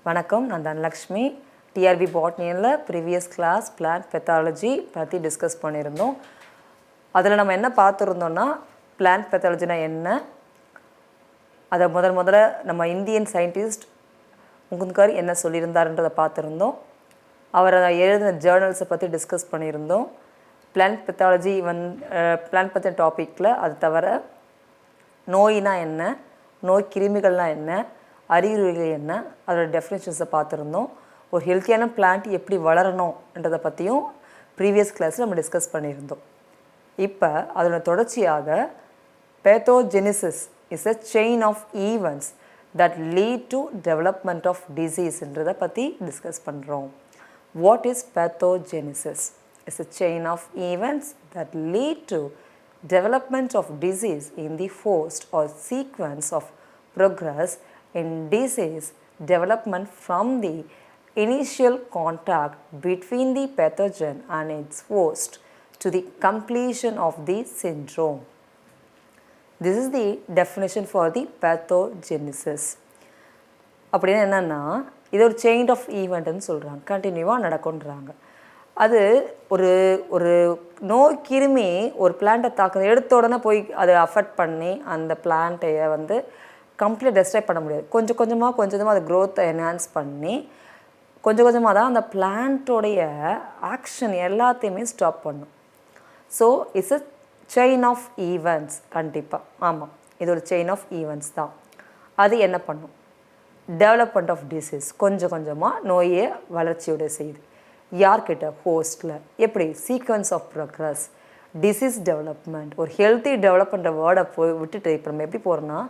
வணக்கம், நான் தனலக்ஷ்மி. டிஆர்பி பாட்னியில் ப்ரீவியஸ் கிளாஸ் பிளான்ட் பெத்தாலஜி பற்றி டிஸ்கஸ் பண்ணியிருந்தோம். அதில் நம்ம என்ன பார்த்துருந்தோம்னா, பிளான்ட் பெத்தாலஜினா என்ன, அதை முதல்ல நம்ம இந்தியன் சயின்டிஸ்ட் முகுந்த்கர் என்ன சொல்லியிருந்தாருன்றதை பார்த்துருந்தோம். அவர் எழுதின ஜேர்னல்ஸை பற்றி டிஸ்கஸ் பண்ணியிருந்தோம். பிளான்ட் பெத்தாலஜி பிளான்ட் பற்றின டாப்பிக்கில் அது தவிர நோயினா என்ன, நோய் கிருமிகள்னால் என்ன, அறிகுறிகள் என்ன, அதோட டெஃபினேஷன்ஸை பார்த்துருந்தோம். ஒரு ஹெல்த்தியான பிளான்ட் எப்படி வளரணுன்றதை பற்றியும் ப்ரீவியஸ் கிளாஸில் நம்ம டிஸ்கஸ் பண்ணியிருந்தோம். இப்போ அதோட தொடர்ச்சியாக pathogenesis is a chain of events that lead to development of டிசீஸ்ன்றதை பற்றி டிஸ்கஸ் பண்ணுறோம். What is pathogenesis? It's a chain of events that lead to development of disease in the first or sequence of progress in disease development from the initial contact between the pathogen and its host to the completion of the syndrome. This is the definition for the pathogenesis. அப்படின்னா என்னென்னா, இது ஒரு chain of ஈவெண்ட்னு சொல்கிறாங்க, கண்டினியூவாக நடக்குன்றாங்க. அது ஒரு ஒரு நோய் கிருமி ஒரு பிளான்ட்டை தாக்குது, எடுத்த உடனே போய் அதை அஃபெக்ட் பண்ணி அந்த பிளான்ட்டையை கம்ப்ளீட் டெஸ்ட்ராய் பண்ண முடியாது. கொஞ்சம் கொஞ்சமாக அது க்ரோத்தை என்ஹான்ஸ் பண்ணி கொஞ்சம் கொஞ்சமாக தான் அந்த பிளான்ட்டோடைய ஆக்ஷன் எல்லாத்தையுமே ஸ்டாப் பண்ணும். So it's a chain of events. கண்டிப்பாக ஆமாம், இது ஒரு செயின் ஆஃப் ஈவெண்ட்ஸ் தான். அது என்ன பண்ணும்? டெவலப்மெண்ட் ஆஃப் டிசீஸ், கொஞ்சம் கொஞ்சமாக நோயை வளர்ச்சியோட செய்யுது. யார்கிட்ட? ஹோஸ்டில். எப்படி? Sequence of progress, disease development. ஒரு ஹெல்த்தி டெவலப்மெண்ட் வேர்டை விட்டுட்டு இப்போ நம்ம எப்படி போகிறோன்னா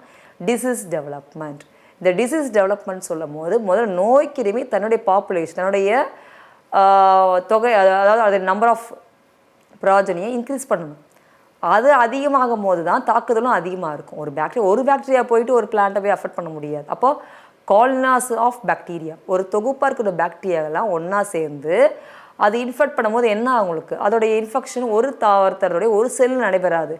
டிசீஸ் டெவலப்மெண்ட். இந்த டிசீஸ் டெவலப்மெண்ட் சொல்லும் போது முதல்ல நோய் கிருமி தன்னுடைய பாப்புலேஷன், தன்னுடைய தொகை, அதாவது அது நம்பர் ஆஃப் ப்ராஜனியை இன்க்ரீஸ் பண்ணணும். அது அதிகமாகும் போது தான் தாக்குதலும் அதிகமாக இருக்கும். ஒரு பாக்டீரியா போயிட்டு ஒரு பிளான்ட்டை போய் அஃபெக்ட் பண்ண முடியாது. அப்போது காலனாஸ் ஆஃப் பாக்டீரியா, ஒரு தொகுப்பாக இருக்கிற பாக்டீரியாவெல்லாம் ஒன்றா சேர்ந்து அது இன்ஃபெக்ட் பண்ணும்போது என்ன அவங்களுக்கு அதோடைய இன்ஃபெக்ஷன் ஒரு தாவரத்தோடைய ஒரு செல்லில் நடைபெறாது,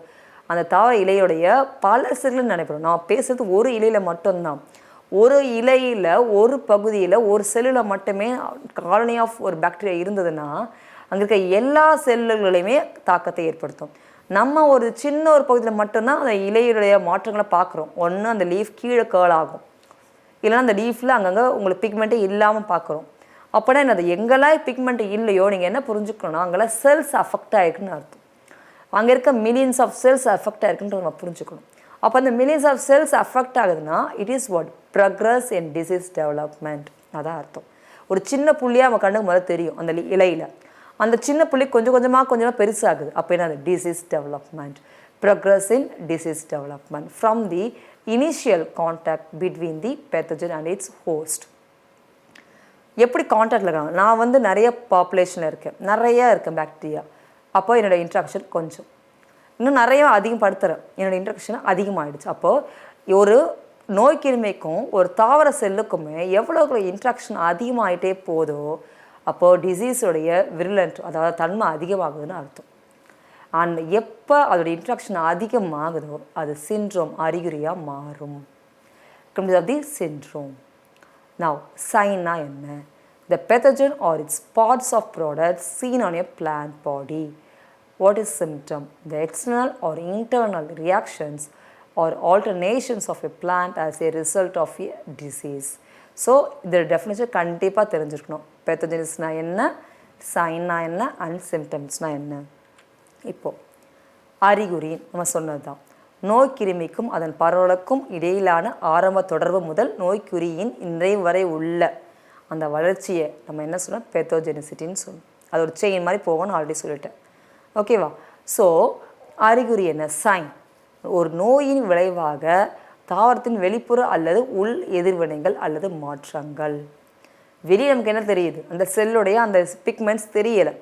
அந்த தாவர இலையுடைய பல செல்லில் நடைபெறும். நான் பேசுகிறது ஒரு இலையில் மட்டும்தான். ஒரு இலையில் ஒரு பகுதியில் ஒரு செல்லில் மட்டுமே காலனி ஆஃப் ஒரு பாக்டீரியா இருந்ததுன்னா அங்கே இருக்க எல்லா செல்லுகளையுமே தாக்கத்தை ஏற்படுத்தும். நம்ம ஒரு சின்ன ஒரு பகுதியில் மட்டும்தான் அந்த இலையுடைய மாற்றங்களை பார்க்குறோம். ஒன்று அந்த லீஃப் கீழே கேர்ள் ஆகும், இல்லைனா அந்த லீஃபில் அங்கங்கே உங்களுக்கு பிக்மெண்ட்டே இல்லாமல் பார்க்குறோம். அப்போனா என்னது? எங்கெல்லாம் பிக்மெண்ட் இல்லையோ நீங்கள் என்ன புரிஞ்சுக்கணும்னா அங்கெல்லாம் செல்ஸ் அஃபெக்ட் ஆகிருக்குன்னு அர்த்தம். அங்கே இருக்க மில்லியன்ஸ் ஆஃப் செல்ஸ் அஃபெக்ட் ஆகிருக்குன்ற நம்ம புரிஞ்சுக்கணும். அப்போ அந்த மில்லியன்ஸ் ஆஃப் செல்ஸ் அஃபெக்ட் ஆகுதுன்னா it is what? Progress in disease development. அதான் அர்த்தம். ஒரு சின்ன புள்ளியாக நம்ம கண்ணுக்கு முதல்ல தெரியும் அந்த இலையில். அந்த சின்ன புள்ளி கொஞ்சம் கொஞ்சமாக பெருசாகுது. அப்போ என்ன? Disease development. Progress in disease development from the initial contact between the pathogen and its host. எப்படி கான்டாக்டில் இருக்காங்க? நான் நிறைய பாப்புலேஷனில் இருக்கேன், நிறையா இருக்கேன் பாக்டீரியா. அப்போ என்னோடய இன்ட்ராக்ஷன் கொஞ்சம் இன்னும் நிறையா அதிகப்படுத்துகிறேன், என்னோடய இன்ட்ராக்ஷன் அதிகமாகிடுச்சு. அப்போது ஒரு நோய் கிருமிக்கும் ஒரு தாவர செல்லுக்குமே எவ்வளோ இன்ட்ராக்ஷன் அதிகமாகிட்டே போதோ அப்போது டிசீஸோடைய விருலண்ட், அதாவது தன்மை அதிகமாகுதுன்னு அர்த்தம். அண்ட் எப்போ அதோடய இன்ட்ராக்ஷன் அதிகமாகுதோ அது சிண்ட்ரோம், அறிகுறியாக மாறும். Comes of the syndrome. Now சைன்னா என்ன? The pathogen or its parts of products seen on a plant body. What is symptom? The external or internal reactions or alternations of a plant as a result of a disease. So இதோட definition கண்டிப்பாக தெரிஞ்சுருக்கணும். பெத்தஜெனிஸ்னால் என்ன, சைன்னா என்ன, and சிம்டம்ஸ்னால் என்ன. இப்போது அறிகுறி நம்ம சொன்னது தான். நோய்க்கிருமிக்கும் அதன் பரவலுக்கும் இடையிலான ஆரம்ப தொடர்பு முதல் நோய்க்குறியின் இன்றைய வரை உள்ள அந்த வளர்ச்சியை நம்ம என்ன சொல்லணும்? பேத்தோஜெனிசிட்டின்னு சொல்லணும். அது ஒரு செயின் மாதிரி போகணும்னு ஆல்ரெடி சொல்லிட்டேன். ஓகேவா? ஸோ அறிகுறி என்ன? சைன். ஒரு நோயின் விளைவாக தாவரத்தின் வெளிப்புற அல்லது உள் எதிர்வினைகள் அல்லது மாற்றங்கள். வெளியே நமக்கு என்ன தெரியுது? அந்த செல்லுடைய அந்த பிக்மெண்ட்ஸ் தெரியலை.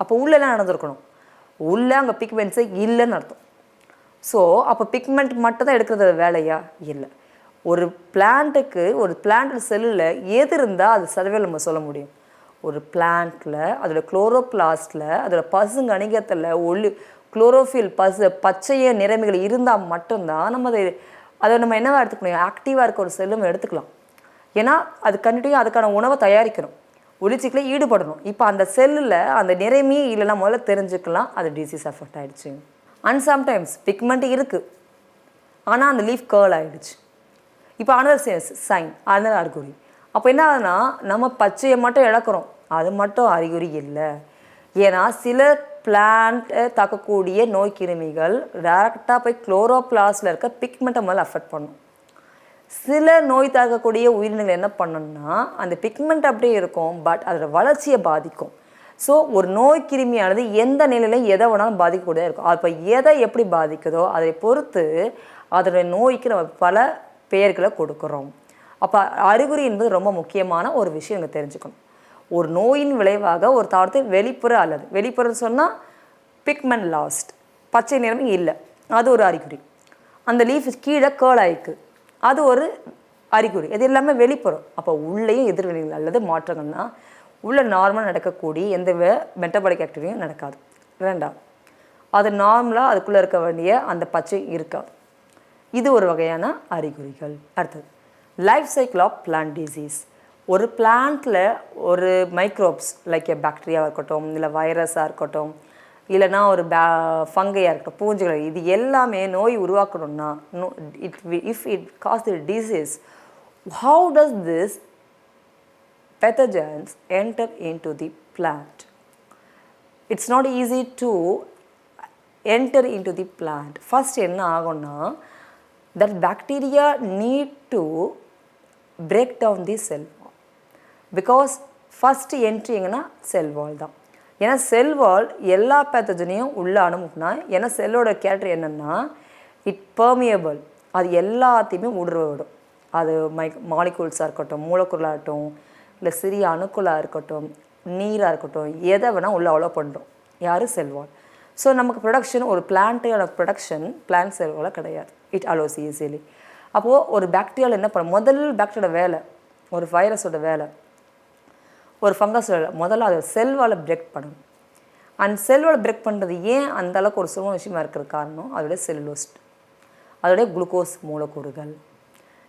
அப்போ உள்ளெல்லாம் நடந்திருக்கணும். உள்ளே அங்கே பிக்மெண்ட்ஸே இல்லைன்னு அர்த்தம். ஸோ அப்போ பிக்மெண்ட் மட்டும் தான் எடுக்கிறது வேலையா? இல்லை. ஒரு பிளான்ட்டுக்கு ஒரு பிளான்ட் செல்லில் எது இருந்தால் அது சதவீதம் நம்ம சொல்ல முடியும். ஒரு பிளான்ட்டில் அதோடய குளோரோபிளாஸ்டில் அதோட பசுங்கணிகத்தில் குளோரோஃபில் பச்சைய நிறமிகள் இருந்தால் மட்டும்தான் நம்ம அதை நம்ம என்னவா எடுத்துக்க முடியும்? ஆக்டிவாக இருக்க ஒரு செல்லும் எடுத்துக்கலாம். ஏன்னா அது கண்டினியூ அதுக்கான உணவை தயாரிக்கணும், உளிச்சிக்கல ஈடுபடணும். இப்போ அந்த செல்லில் அந்த நிறைமையே இல்லைன்னா முதல்ல தெரிஞ்சுக்கலாம் அது டிசீஸ் அஃபெக்ட் ஆகிடுச்சு. அண்ட் சம்டைம்ஸ் பிக்மெண்ட் இருக்குது, ஆனால் அந்த லீஃப் கேர்ள் ஆகிடுச்சு. இப்போ அனதர் சைன், அனதர் அறிகுறி. அப்போ என்ன ஆகுதுன்னா நம்ம பச்சையை மட்டும் இழக்கிறோம், அது மட்டும் அறிகுறி இல்லை. ஏன்னா சில பிளான்ட்டை தாக்கக்கூடிய நோய் கிருமிகள் டேரெக்டாக போய் குளோரோபிளாஸ்டில் இருக்க பிக்மெண்ட்டை முதல்ல அஃபெக்ட் பண்ணும். சில நோய் தாக்கக்கூடிய உயிரினங்கள் என்ன பண்ணணும்னா அந்த பிக்மெண்ட் அப்படியே இருக்கும், பட் அதோட வளர்ச்சியை பாதிக்கும். ஸோ ஒரு நோய் கிருமியானது எந்த நிலையிலையும் எதை வேணாலும் பாதிக்கக்கூடியதாக இருக்கும். அப்போ எதை எப்படி பாதிக்குதோ அதை பொறுத்து அதோடைய நோய்க்கு நம்ம பல பெயர்களை கொடுக்குறோம். அப்போ அறிகுறி என்பது ரொம்ப முக்கியமான ஒரு விஷயம் நீங்கள் தெரிஞ்சுக்கணும். ஒரு நோயின் விளைவாக ஒரு தாவரத்தை வெளிப்புற அல்லது வெளிப்புறம் சொன்னால் பிக்மெண்ட் லாஸ்ட், பச்சை நிறம் இல்லை, அது ஒரு அறிகுறி. அந்த லீஃப் கீழே கேர்ள் ஆயிருக்கு, அது ஒரு அறிகுறி. இது எல்லாமே வெளிப்புறம். அப்போ உள்ளேயும் எதிர்வினைகள் அல்லது மாற்றங்கள்னா உள்ள நார்மலாக நடக்கக்கூடிய எந்த மெட்டபாலிக் ஆக்டிவிட்டியும் நடக்காது. வேண்டாம், அது நார்மலாக அதுக்குள்ளே இருக்க வேண்டிய அந்த பச்சை இருக்காது. இது ஒரு வகையான அறிகுறிகள். அடுத்தது life cycle of plant disease. ஒரு பிளான்ட்டில் ஒரு மைக்ரோப்ஸ் லைக் எ பாக்டீரியாவாக இருக்கட்டும், இல்லை வைரஸாக இருக்கட்டும், இல்லைனா ஒரு ஃபங்கையாக இருக்கட்டும், பூஞ்சுகள், இது எல்லாமே நோய் உருவாக்கணும்னா if it cause the disease, how does this pathogens enter into the plant? It's not easy to enter into the plant. First என்ன ஆகும்னா that bacteria need to break down the cell wall, because first entry எங்கன்னா செல் வால் தான். ஏன்னா செல் வால் எல்லா பேத்தஜனையும் உள்ளே அனுப்புனா, ஏன்னா செல்லோட character என்னென்னா இட் பெர்மியபிள், அது எல்லாத்தையுமே ஊடுருவ விடும். அது மாலிகூல்ஸாக இருக்கட்டும், மூலக்கூறாகட்டும், இல்லை சிறிய அணுக்களாக இருக்கட்டும், நீராக இருக்கட்டும், எதை வேணால் உள்ளே அவ்வளோ பண்ணுறோம். யார்? செல்வால். ஸோ நமக்கு ப்ரொடக்ஷன், ஒரு பிளான்ட்டோட ப்ரொடக்ஷன் பிளான்ட் செல்வால் கிடையாது. It allows easily. அப்போது ஒரு பாக்டீரியாவில் என்ன பண்ண, முதல் பாக்டீரியோட வேலை, ஒரு வைரஸோட வேலை, ஒரு ஃபங்கஸோட வேலை, முதல்ல அதை செல்வால் பிரேக் பண்ணணும். அந்த செல்வால் பிரேக் பண்ணுறது ஏன் அந்த அளவுக்கு ஒரு சுலபமான விஷயமா இருக்கிற காரணம் அதோடைய செல்லுலோஸ்ட், அதோடைய குளுக்கோஸ் மூலக்கூறுகள்.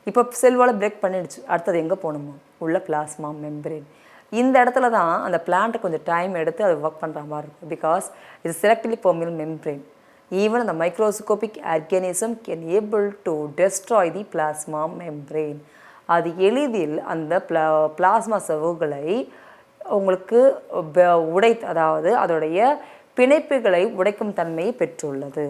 இப்போ செல்வால் பிரேக் பண்ணிடுச்சு, அடுத்தது எங்கே போகணுமோ உள்ள பிளாஸ்மா மெம்பரேன். இந்த இடத்துல தான் அந்த பிளான்ட்டை கொஞ்சம் டைம் எடுத்து அதை ஒர்க் பண்ணுற மாதிரி இருக்கும். பிகாஸ் இது செலக்டிவ்லி பெர்மியபிள் மெம்பரேன். ஈவன் அந்த microscopic organism can able to destroy the plasma membrane. அது எளிதில் அந்த பிளாஸ்மா சவ்வுகளை உங்களுக்கு அதாவது அதோடைய பிணைப்புகளை உடைக்கும் தன்மையை பெற்றுள்ளது.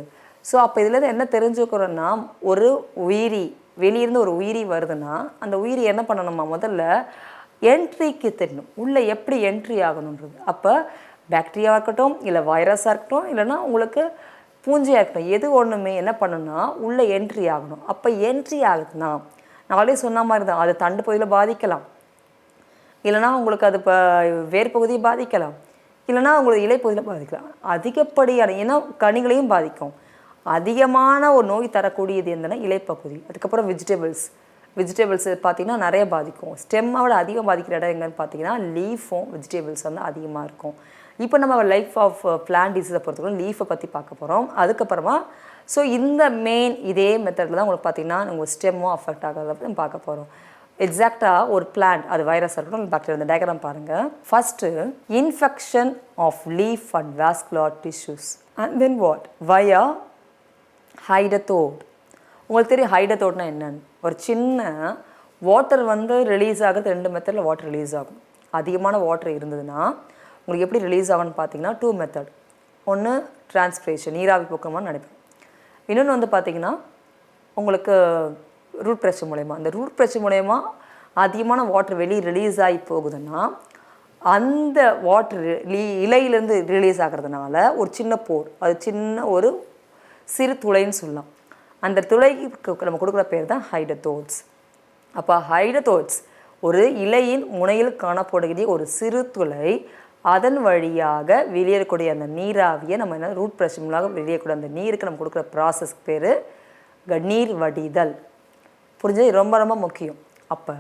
ஸோ அப்போ இதில் என்ன தெரிஞ்சுக்கிறோன்னா, ஒரு உயிரி வெளியிருந்து ஒரு உயிரி வருதுன்னா அந்த உயிரி என்ன பண்ணணுமா, முதல்ல என்ட்ரிக்கு தெரியணும், உள்ளே எப்படி என்ட்ரி ஆகணுன்றது. அப்போ பாக்டீரியாவாக இருக்கட்டும், இல்லை வைரஸாக இருக்கட்டும், இல்லைன்னா உங்களுக்கு பூஞ்சையாக இருக்கட்டும், எது ஒன்றுமே என்ன பண்ணணும்னா உள்ளே என்ட்ரி ஆகணும். அப்போ என்ட்ரி ஆகுதுன்னா நான் ஆல்ரெடி சொன்ன மாதிரி தான், அது தண்டு பகுதியில் பாதிக்கலாம், இல்லைனா உங்களுக்கு அது இப்போ வேறு பகுதியை பாதிக்கலாம், இல்லைனா உங்களுக்கு இலைப்பகுதியில் பாதிக்கலாம். அதிகப்படியான ஏன்னா கனிகளையும் பாதிக்கும். அதிகமான ஒரு நோய் தரக்கூடியது என்னென்னா இலைப்பகுதி. அதுக்கப்புறம் வெஜிடபிள்ஸ் பார்த்திங்கன்னா நிறைய பாதிக்கும். ஸ்டெம்மை விட அதிகம் பாதிக்கிற இடம் எங்கன்னு பார்த்தீங்கன்னா லீஃபும் வெஜிடபிள்ஸ் வந்து அதிகமாக இருக்கும். இப்போ நம்ம லைஃப் ஆஃப் பிளான்ட் டிசீஸை பொறுத்தவரை லீஃபை பற்றி பார்க்க போகிறோம். அதுக்கப்புறமா ஸோ இந்த மெயின் இதே மெத்தடில் தான் உங்களுக்கு பார்த்திங்கன்னா உங்கள் ஸ்டெம்மும் அஃபெக்ட் ஆகிறத நம்ம பார்க்க போகிறோம். எக்ஸாக்டாக ஒரு பிளான்ட், அது வைரஸ் இருக்கட்டும், பாக்டீரியா, இந்த டயக்ராம் பாருங்கள். First infection of leaf and vascular tissues and then what via hydathode. உங்களுக்கு தெரியும் ஹைடத்தோட்னா என்னன்னு. ஒரு சின்ன வாட்டர் வந்து ரிலீஸ் ஆகுது, 2 மெத்தடில் வாட்டர் ரிலீஸ் ஆகும். அதிகமான வாட்டர் இருந்ததுன்னா உங்களுக்கு எப்படி ரிலீஸ் ஆகும்னு பார்த்தீங்கன்னா 2 மெத்தட். ஒன்று டிரான்ஸ்பிரேஷன், நீராவி போக்கமாக நடைபெறும். இன்னொன்று வந்து பார்த்திங்கன்னா உங்களுக்கு ரூட் ப்ரெஷர் மூலயமா. அந்த ரூட் ப்ரெஷர் மூலயமா அதிகமான வாட்டர் வெளியே ரிலீஸ் ஆகி போகுதுன்னா அந்த வாட்டர் இலையிலேருந்து ரிலீஸ் ஆகிறதுனால ஒரு சின்ன போர், அது சின்ன ஒரு சிறு துளைன்னு சொல்லலாம். அந்த துளைக்கு நம்ம கொடுக்குற பேர் தான் ஹைடத்தோட்ஸ். அப்போ ஹைடத்தோட்ஸ் ஒரு இலையின் முனையில் காணப்படக்கூடிய ஒரு சிறு துளை, அதன் வழியாக வெளியேறக்கூடிய அந்த நீராவியை நம்ம என்ன ரூட் ப்ரெஷர் மூலமாக வெளியேறக்கூடிய அந்த நீருக்கு நம்ம கொடுக்குற ப்ராசஸ்க்கு பேர் நீர் வடிதல். புரிஞ்சது? ரொம்ப ரொம்ப முக்கியம். அப்போ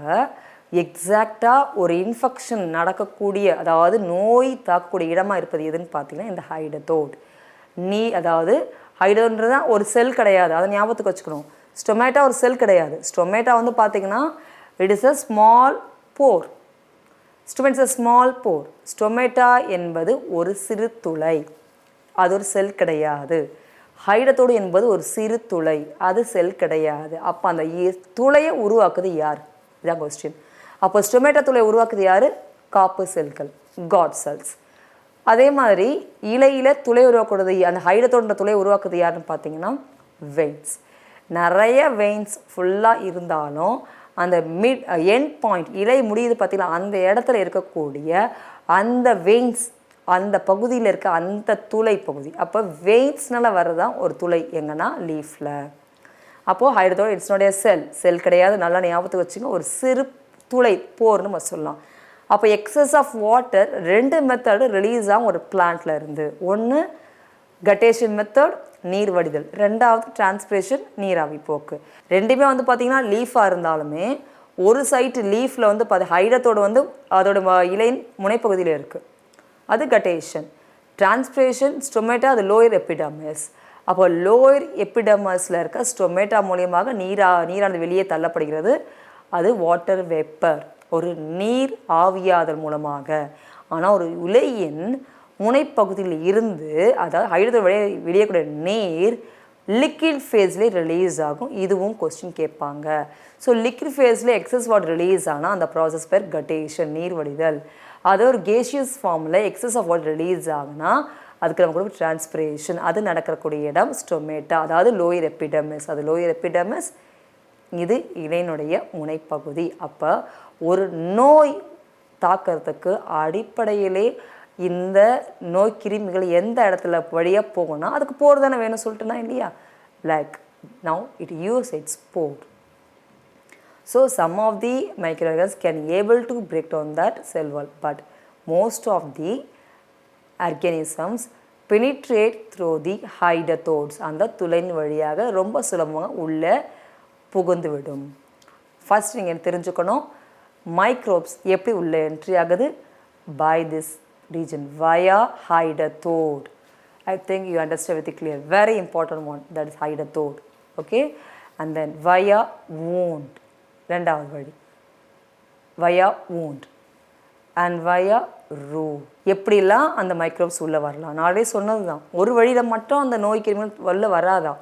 எக்ஸாக்டாக ஒரு இன்ஃபெக்ஷன் நடக்கக்கூடிய, அதாவது நோய் தாக்கக்கூடிய இடமா இருப்பது எதுன்னு பார்த்தீங்கன்னா இந்த ஹைடத்தோட். அதாவது ஹைடோன்றது தான் ஒரு செல் கிடையாது, அதை ஞாபகத்துக்கு வச்சுக்கணும். ஸ்டொமேட்டா ஒரு செல் கிடையாது. ஸ்டொமேட்டா வந்து பார்த்திங்கன்னா It is a small pore. Stomata is a small pore. Stomata என்பது ஒரு சிறு துளை, அது ஒரு செல் கிடையாது. ஹைடத்தோடு என்பது ஒரு சிறு துளை, அது செல் கிடையாது. அப்போ அந்த துளையை உருவாக்குது யார்? இதான் கொஸ்டின். அப்போ ஸ்டொமேட்டா துளை உருவாக்குது யார்? காப்பு செல்கள், காட் செல்ஸ். அதே மாதிரி இலையில் துளை உருவாக்குறது, அந்த ஹைடத்தோட துளை உருவாக்குது யாருன்னு பார்த்தீங்கன்னா வெயின்ஸ். நிறைய வெயின்ஸ் ஃபுல்லாக இருந்தாலும் அந்த எண்ட் பாயிண்ட், இலை முடியுது பார்த்தீங்கன்னா, அந்த இடத்துல இருக்கக்கூடிய அந்த வெயின்ஸ், அந்த பகுதியில் இருக்க அந்த துளை பகுதி. அப்போ வெயின்ஸ்னால் வர்றதான் ஒரு துளை எங்கன்னா லீஃபில். அப்போது ஹைட்ரோதோட் இட்ஸ் நாட் ஏ செல் கிடையாது, நல்லா ஞாபகத்துக்கு வச்சுங்க, ஒரு சிறு துளை போர்னு நம்ம சொல்லலாம். அப்போ excess of water 2 method release ஆகும் ஒரு பிளான்ட்ல இருந்து. ஒன்று கட்டேஷன் மெத்தட், நீர் வடிதல். 2வது டிரான்ஸ்பிரேஷன், நீராவி போக்கு. ரெண்டுமே வந்து பார்த்திங்கன்னா லீஃபாக இருந்தாலுமே ஒரு சைட்டு லீஃபில் வந்து ஹைடத்தோடு வந்து அதோட இலையின் முனைப்பகுதியில் இருக்குது, அது கட்டேஷன். டிரான்ஸ்பிரேஷன் ஸ்டொமேட்டா, அது லோயர் எபிடர்மிஸ். அப்போ லோயர் எபிடர்மஸில் இருக்க ஸ்டொமேட்டா மூலியமாக நீரானது வெளியே தள்ளப்படுகிறது, அது வாட்டர் வேப்பர், ஒரு நீர் ஆவியாதல் மூலமாக. ஆனால் ஒரு இலையின் முனைப்பகுதியில் இருந்து, அதாவது ஹைட்ரஜன் வெளியேக்கூடிய நீர் லிக்விட் ஃபேஸ்லேயே ரிலீஸ் ஆகும். இதுவும் கொஸ்டின் கேட்பாங்க. ஸோ லிக்விட் ஃபேஸில் எக்ஸஸ் வாட்டர் ரிலீஸ் ஆனால் அந்த ப்ராசஸ் பேர் கட்டேஷன், நீர் வடிதல். அது ஒரு கேஷியஸ் ஃபார்மில் எக்ஸஸ் ஆஃப் வாட்டர் ரிலீஸ் ஆகுனா அதுக்கு நம்ம கூட டிரான்ஸ்பிரேஷன், அது நடக்கக்கூடிய இடம் ஸ்டொமேட்டா, அதாவது லோயர் எபிடர்மிஸ். அது லோயர் எபிடர்மிஸ், இது இலையினுடைய முனைப்பகுதி. அப்போ ஒரு நோய் தாக்கிறதுக்கு அடிப்படையிலே இந்த நோய் கிருமிகள் எந்த இடத்துல வழியாக போகணும்னா அதுக்கு போர் தானே வேணும் சொல்லிட்டுனா இல்லையா. Like now it use it's pore. So some of the microorganisms can able to break down that cell wall, but most of the organisms penetrate through the hydatodes. அந்த துளையின் வழியாக ரொம்ப சுலபமாக உள்ளே புகுந்து விடும். ஃபர்ஸ்ட் நீங்கள் தெரிஞ்சுக்கணும், மைக்ரோப்ஸ் எப்படி உள்ளே என்ட்ரி ஆகுது? by this region via hydathode. I think you understand very clear. Very important one, that is hydathode. Okay, and then via wound, ரெண்டாவது வழி via wound and via root. எப்படிலாம் அந்த மைக்ரோப்ஸ் உள்ளே வரலாம்? நாளே சொன்னது தான், ஒரு வழியில் மட்டும் அந்த நோய் கிருமிகள் உள்ளே வராதான்.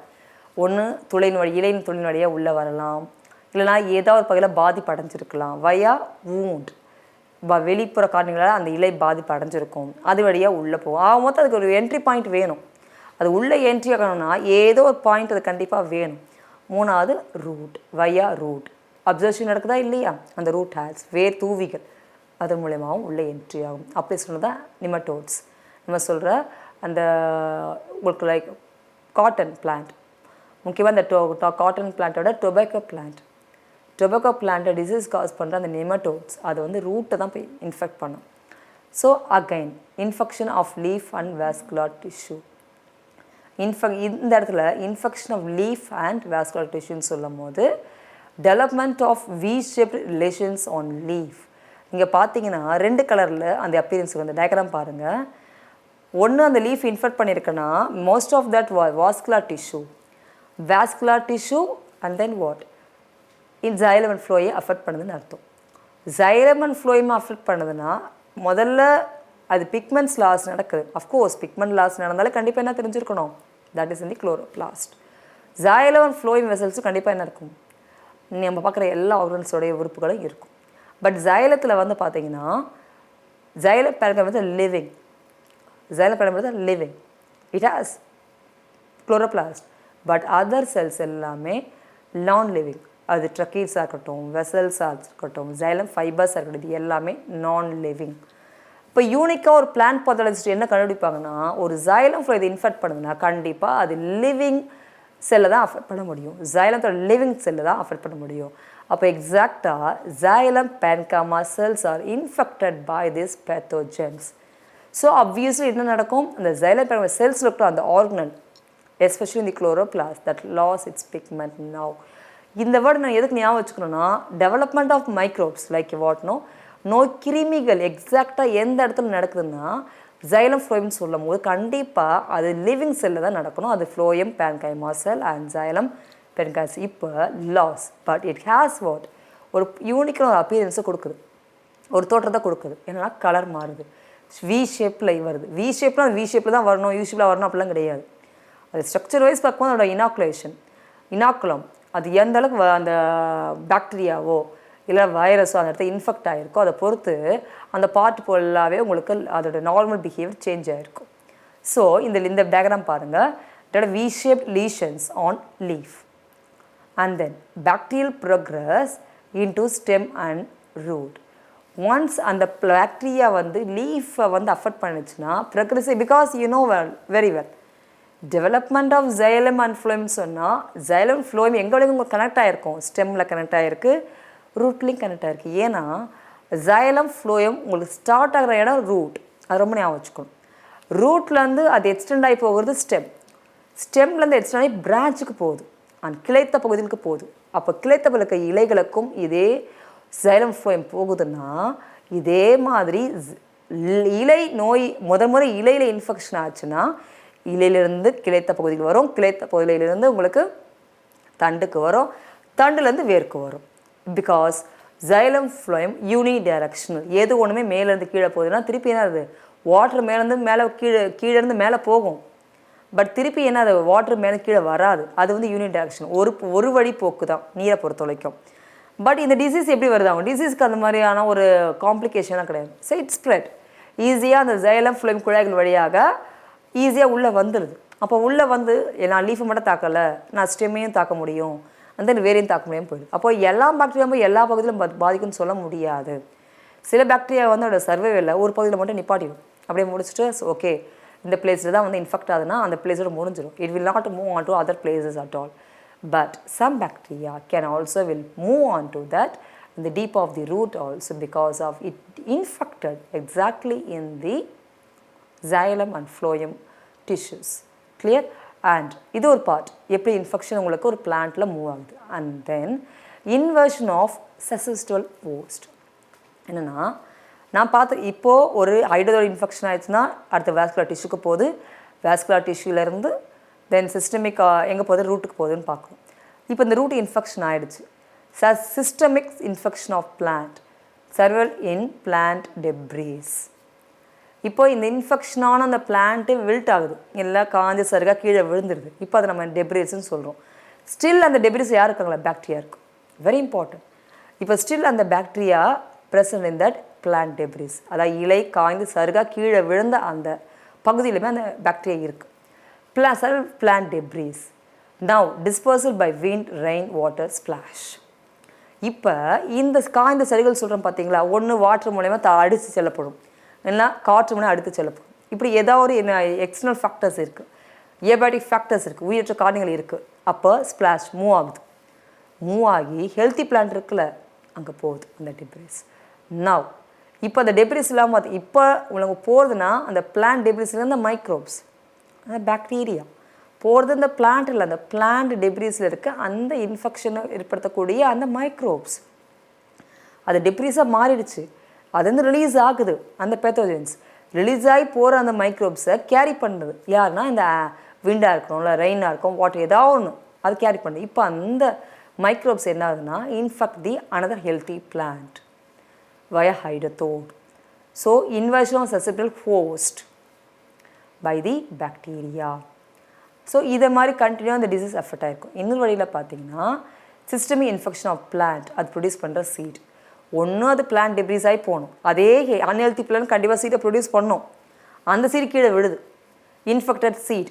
ஒன்று துளையின் வழி, இலையின் துளையின் வழியாக உள்ளே வரலாம், இல்லைனா ஏதாவது ஒரு பகுதியில் பாதிப்பு அடைஞ்சிருக்கலாம். via wound, வெளிப்புற காரணங்களால் அந்த இலை பாதிப்பு அடைஞ்சிருக்கும், அது வழியாக உள்ளே போகும். மொத்தம் அதுக்கு ஒரு என்ட்ரி பாயிண்ட் வேணும். அது உள்ளே என்ட்ரி ஆகணும்னா ஏதோ ஒரு பாயிண்ட் அது கண்டிப்பாக வேணும். மூணாவது ரூட், வயா ரூட். அப்சர்வேஷன் நடக்குதா இல்லையா? அந்த ரூட் ஹேர்ஸ், வேர் தூவிகள், அது மூலயமாவும் உள்ளே என்ட்ரி ஆகும். அப்படி சொன்னதான் நிமட்டோட்ஸ். நம்ம சொல்கிற அந்த உங்களுக்கு லைக் காட்டன் பிளான்ட், முக்கியமாக இந்த காட்டன் பிளான்ட்டோட டொபாக்கோ பிளான்ட். டொபாக்கோ பிளான்ட்டை டிசீஸ் காஸ் பண்ணுற அந்த நிமட்டோட்ஸ் அது வந்து ரூட்டை தான் போய் இன்ஃபெக்ட் பண்ணும். So again infection of leaf and vascular tissue. இந்த இடத்துல infection of leaf and vascular டிஷ்யூன்னு சொல்லும் போது development of V shaped relations on leaf. இங்கே பார்த்தீங்கன்னா 2 கலரில் அந்த அப்பியரன்ஸுக்கு அந்த டயக்ராம் பாருங்கள். ஒன்று அந்த லீஃப் இன்ஃபெக்ட் பண்ணியிருக்குன்னா most of that vascular tissue and then what xylem and ஃப்ளோயை அஃபெக்ட் பண்ணுதுன்னு அர்த்தம். ஜைலம் அண்ட் ஃப்ளோயமாக அஃபெக்ட் பண்ணுதுன்னா முதல்ல அது பிக்மெண்ட்ஸ் லாஸ் நடக்குது. அஃப்கோர்ஸ் பிக்மெண்ட் லாஸ் நடந்தாலும் கண்டிப்பாக என்ன தெரிஞ்சிருக்கணும், that is in the chloroplast. Xylem and phloem வெசல்ஸும் கண்டிப்பாக என்ன இருக்கும், நம்ம பார்க்குற எல்லா ஆர்கன்ஸோடைய உறுப்புகளும் இருக்கும். பட் ஜைலத்தில் வந்து பார்த்தீங்கன்னா ஜைலம் பேரகம் வந்து living, it has chloroplast. But other cells எல்லாமே நான் லிவிங். அது ட்ரக்கீட்ஸாக இருக்கட்டும், வெசல்ஸாக இருக்கட்டும், ஜைலம் ஃபைபர்ஸாக இருக்கட்டும், இது எல்லாமே நான் லிவிங். இப்போ யூனிக்காக ஒரு பிளான்ட் பாத்தாலஜிஸ்ட் என்ன கண்டுபிடிப்பாங்கன்னா, ஒரு ஜைலம் ஃப்ளோ இதை இன்ஃபெக்ட் பண்ணுதுன்னா கண்டிப்பாக அது லிவிங் செல்லை தான் அஃபெக்ட் பண்ண முடியும். ஜைலத்தோட லிவிங் செல்லை தான் அஃபெக்ட் பண்ண முடியும். அப்போ எக்ஸாக்டாக xylem parenchyma cells are infected by this pathogens. So obviously என்ன நடக்கும், அந்த ஜைலம் பேன்காமா செல்ஸ் இருக்கட்டும், அந்த ஆர்கனல் எஸ்பெஷலி இந்த chloroplast that loss its pigment now. இந்த வேர்டு நான் எதுக்கு ஞாபகம் வச்சுக்கணும்னா, development of microbes like what no நோய் கிருமிகள் எக்ஸாக்டாக எந்த இடத்துல நடக்குதுன்னா ஜைலம் ஃப்ளோயம்னு சொல்லும் போது கண்டிப்பாக அது லிவிங் செல்லில் தான் நடக்கணும். அது phloem parenchyma cell and xylem பேன்கைஸ். இப்போ லாஸ், பட் இட் ஹேஸ் வாட் ஒரு யூனிக்கான ஒரு அப்பியரன்ஸை கொடுக்குது, ஒரு தோற்றத்தை கொடுக்குது. என்னன்னா கலர் மாறுது, வி ஷேப்பில் வருது. வி ஷேப்னால் வி ஷேப்பில் தான் வரணும், யூ ஷேப்பில் வரணும் அப்படிலாம் கிடையாது. அது ஸ்ட்ரக்சர் வைஸ் பார்க்கும்போது அதோட இனாக்குலம் அது எந்த அளவுக்கு அந்த பாக்டீரியாவோ இல்லை வைரஸோ அந்த இடத்துல இன்ஃபெக்ட் ஆகிருக்கோ அதை பொறுத்து அந்த பார்ட் ஃபுல்லாகவே உங்களுக்கு அதோட நார்மல் பிஹேவியர் சேஞ்ச் ஆகிருக்கும். ஸோ இந்த டயக்ராம் பாருங்கள், இதோட V shaped lesions on leaf and then bacterial progress into stem and root. Once அந்த bacteria வந்து லீஃபை வந்து affect பண்ணிச்சுன்னா progressive, because you know very well development of xylem and phloem சொன்னால் xylem phloem எங்கேயும் உங்களுக்கு connect ஆகிருக்கும், ஸ்டெம்மில் connect ஆகிருக்கு, ரூட்லேயும் connect ஆகிருக்கு. ஏன்னா xylem phloem உங்களுக்கு ஸ்டார்ட் ஆகிற இடம் ரூட், அது ரொம்ப ஞாபகம் வச்சுக்கணும். ரூட்லேருந்து அது எக்ஸ்டெண்ட் ஆகி போகிறது ஸ்டெம்லேருந்து எக்ஸ்டெண்ட் ஆகி பிரான்ச்சுக்கு போகுது, அண்ட் கிளைத்த பகுதிகளுக்கு போகுது. அப்போ கிளைத்த பகுதிக்கு இலைகளுக்கும் இதே xylem phloem போகுதுன்னா இதே மாதிரி இலை நோய் முறை இலையில் இன்ஃபெக்ஷன் ஆச்சுன்னா இலையிலேருந்து கிளைத்த பகுதிக்கு வரும், கிளைத்த பகுதியிலேருந்து உங்களுக்கு தண்டுக்கு வரும், தண்டுலேருந்து வேர்க்கு வரும். Because xylem phloem uni directional, எது ஒன்றுமே மேலேருந்து கீழே போகுதுன்னா திருப்பி என்ன அது வாட்டர் மேலேருந்து மேலே கீழேருந்து மேலே போகும், பட் திருப்பி என்ன அது வாட்டர் மேலே கீழே வராது. அது வந்து யூனி டைரக்ஷன், ஒரு வழி போக்கு தான் நீரை பொறுத்த வரைக்கும். பட் இந்த டிசீஸ் எப்படி வருது, அவங்க டிசீஸ்க்கு அந்த மாதிரியான ஒரு காம்ப்ளிகேஷன்லாம் கிடையாது. ஸோ இட்ஸ் ஸ்ப்ரெட் ஈஸியாக அந்த xylem phloem குழாய்கள் வழியாக ஈஸியாக உள்ளே வந்துடுது. அப்போ உள்ளே வந்து நான் லீஃபை மட்டும் தாக்கலை, நான் ஸ்டெம்மையும் தாக்க முடியும், அந்த வேறையும் தாக்க முடியாமல் போயிடுது. அப்போ எல்லா பாக்டீரியாவும் எல்லா பகுதியிலும் பாதிக்கும்னு சொல்ல முடியாது. சில பாக்டீரியா வந்து அதோட சர்வைவில் ஒரு பகுதியில் மட்டும் நிப்பாட்டிடும், அப்படியே முடிச்சுட்டு ஓகே இந்த பிளேஸில் தான் வந்து இன்ஃபெக்ட் ஆகுதுன்னா அந்த பிளேஸோட முடிஞ்சிடும். It will not move on to other places at all. But some bacteria can also will move on to that in the deep of the root also because of it infected exactly in the xylem and phloem tissues. Clear? And இது ஒரு part எப்படி infection உங்களுக்கு ஒரு பிளான்ட்டில் move ஆகுது. And then inversion of susceptible host என்னென்னா நான் பார்த்து இப்போது ஒரு ஹைட்ரோதோல் இன்ஃபெக்ஷன் ஆயிடுச்சுன்னா அடுத்த வேஸ்குலர் டிஷ்யூக்கு போகுது, வேஸ்குலர் டிஷ்யூலேருந்து தென் சிஸ்டமிக் எங்கே போகுது ரூட்டுக்கு போகுதுன்னு பார்க்கணும். இப்போ இந்த ரூட் இன்ஃபெக்ஷன் ஆகிடுச்சு. Systemic infection of plant survival in plant debris. இப்போ இந்த இன்ஃபெக்ஷனான அந்த பிளான்ட்டு வில்ட் ஆகுது, எல்லாம் காஞ்ச சருகா கீழே விழுந்துருது. இப்போ அதை நம்ம டெப்ரீஸ்ன்னு சொல்கிறோம். ஸ்டில் அந்த டெப்ரீஸ் யார் இருக்காங்களா, பாக்டீரியா இருக்கும். Very important. இப்போ ஸ்டில் அந்த bacteria present in that plant debris, அதாவது இலை காய்ந்து சருகா கீழே விழுந்த அந்த பகுதியிலுமே அந்த பாக்டீரியா இருக்குது. plant debris now dispersal by wind, rain, water, splash. இப்போ இந்த காய்ந்த சருகள் சொல்கிறோம் பார்த்தீங்களா, ஒன்று வாட்டர் மூலயமா அடித்து செல்லப்படும், இல்லைன்னா காற்று மூலம் அடுத்து செல்லப்படும். இப்படி ஏதாவது ஒரு எக்ஸ்டர்னல் ஃபேக்டர்ஸ் இருக்குது, ஏபாட்டிக் ஃபேக்டர்ஸ் இருக்குது, உயிரற்ற காரணங்கள் இருக்குது. அப்போ ஸ்பிளாஷ் மூவ் ஆகி ஹெல்த்தி பிளான்ட் இருக்குல்ல அங்கே போகுது அந்த டெப்ரிஸ். நவ் இப்போ அந்த டெப்ரிஸ் இல்லாமல் இப்போ உங்களுக்கு போகிறதுனா அந்த பிளான்ட் டெப்ரிஸில் அந்த மைக்ரோப்ஸ், அந்த பாக்டீரியா போகிறது இந்த பிளான்ட் இல்லை, அந்த பிளான்ட் டெப்ரிஸில் இருக்க அந்த இன்ஃபெக்ஷனை ஏற்படுத்தக்கூடிய அந்த மைக்ரோப்ஸ் அது டெப்ரிஸாக மாறிடுச்சு. அது வந்து ரிலீஸ் ஆகுது, அந்த பேத்தோஜன்ஸ் ரிலீஸ் ஆகி போகிற அந்த மைக்ரோப்ஸை கேரி பண்ணுறது யாருன்னா இந்த விண்டாக இருக்கணும், இல்லை ரெயினாக இருக்கும், வாட்டர் ஏதாவது ஒன்று அது கேரி பண்ணுது. இப்போ அந்த மைக்ரோப்ஸ் என்ன ஆகுதுன்னா infect the another healthy plant via hydrothode. So invasion of susceptible host by the bacteria. So இதை மாதிரி கண்டினியூ அந்த டிசீஸ் அஃபெக்ட் ஆகிருக்கும். இன்னொரு வழியில் பார்த்தீங்கன்னா சிஸ்டமிக் இன்ஃபெக்ஷன் ஆஃப் பிளான்ட் அது ப்ரொடியூஸ் பண்ணுற சீட். ஒன்றும் அது பிளான்ட் டெப்ரீஸ் ஆகி போகணும், அதே அன்ஹெல்த்தி பிளான்ட் கண்டிப்பாக சீடை ப்ரொடியூஸ் பண்ணணும். அந்த சீடு கீழே விழுது, இன்ஃபெக்டட் சீட்,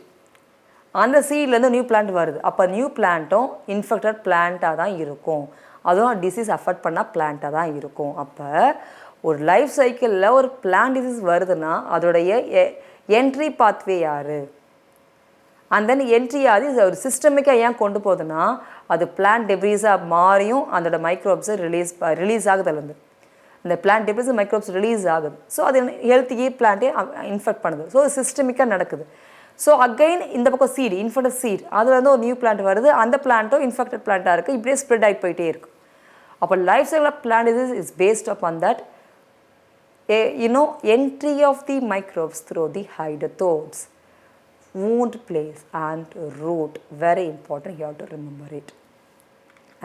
அந்த சீட்லேருந்து நியூ பிளான்ட் வருது. அப்போ நியூ பிளான்ட்டும் இன்ஃபெக்டட் பிளான்ட்டாக தான் இருக்கும், அதுவும் டிசீஸ் அஃபெக்ட் பண்ணால் பிளான்ட்டாக தான் இருக்கும். அப்போ ஒரு லைஃப் சைக்கிளில் ஒரு பிளான்ட் டிசீஸ் வருதுன்னா அதோடைய என்ட்ரி பாத்வே யார், அண்ட் தென் என்ட்ரி அது ஒரு சிஸ்டமிக்காக ஏன் கொண்டு போகுதுன்னா அது பிளான்ட் டெப்ரீஸாக மாறியும் அதோட மைக்ரோப்ஸை ரிலீஸ் ஆகுது, அதுலேருந்து இந்த பிளான்ட் டெப்ரீஸ் மைக்ரோப்ஸ் ரிலீஸ் ஆகுது. ஸோ அது ஹெல்த்தியே பிளான்ட்டே இன்ஃபெக்ட் பண்ணுது. ஸோ சிஸ்டமிக்காக நடக்குது. ஸோ அகைன் இந்த பக்கம் சீடு, இன்ஃபெக்டட் சீட், அதுலேருந்து ஒரு நியூ பிளான்ட் வருது, அந்த பிளான்ட்டும் இன்ஃபெக்டட் பிளான்ட்டாக இருக்குது, இப்படியே ஸ்ப்ரெட் ஆகி போயிட்டே இருக்குது. அப்போ life cycle of plant is based up on that entry of the microbes through the hydrothodes, wound place and root. Very important, you have to remember it.